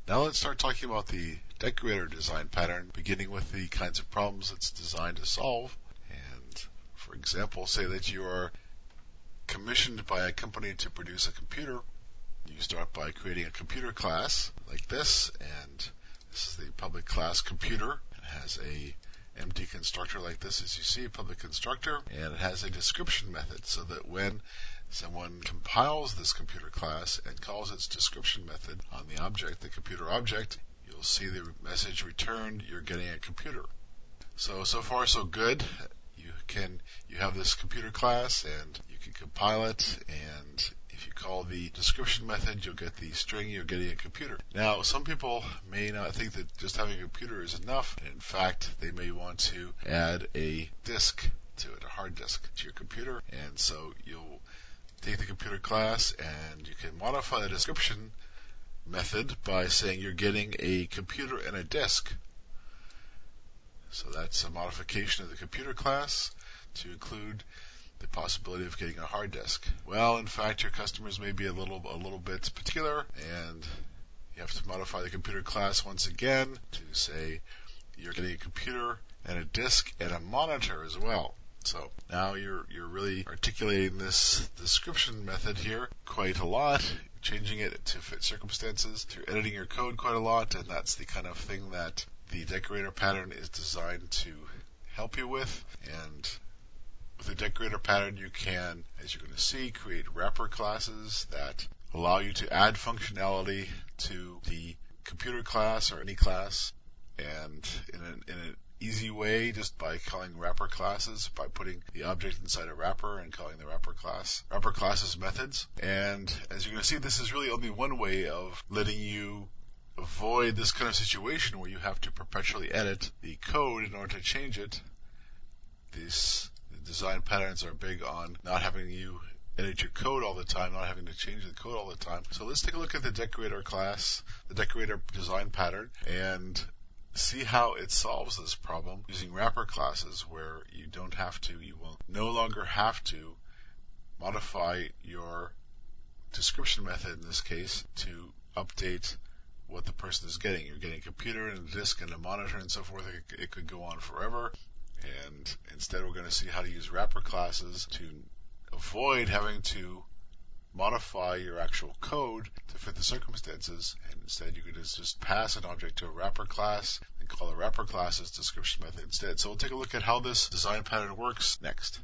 Now let's start talking about the decorator design pattern, beginning with the kinds of problems it's designed to solve. And for example, say that you are commissioned by a company to produce a computer. You start by creating a computer class like this, and this is the public class computer. It has a empty constructor like this, as you see, a public constructor, and it has a description method so that when someone compiles this computer class and calls its description method on the object, the computer object, you'll see the message returned, you're getting a computer. So far so good. You have this computer class and you can compile it, and if you call the description method, you'll get the string, you're getting a computer. Now, some people may not think that just having a computer is enough. In fact, they may want to add a disk to it, a hard disk to your computer, and so you'll take the computer class and you can modify the description method by saying you're getting a computer and a disk. So that's a modification of the computer class to include the possibility of getting a hard disk. Well, in fact, your customers may be a little bit particular, and you have to modify the computer class once again to say you're getting a computer and a disk and a monitor as well. So now you're really articulating this description method here quite a lot, changing it to fit circumstances. You're editing your code quite a lot, and that's the kind of thing that the decorator pattern is designed to help you with. And with the decorator pattern, you can, as you're going to see, create wrapper classes that allow you to add functionality to the computer class or any class, and in an easy way, just by calling wrapper classes, by putting the object inside a wrapper and calling the wrapper classes methods. And as you're going to see, this is really only one way of letting you avoid this kind of situation where you have to perpetually edit the code in order to change it. These design patterns are big on not having you edit your code all the time, not having to change the code all the time. So let's take a look at the decorator class, the decorator design pattern, and see how it solves this problem using wrapper classes, where you will no longer have to modify your description method in this case to update what the person is getting. You're getting a computer and a disk and a monitor and so forth. It could go on forever. And instead, we're going to see how to use wrapper classes to avoid having to modify your actual code to fit the circumstances. And instead, you could just pass an object to a wrapper class and call the wrapper class's description method instead. So we'll take a look at how this design pattern works next.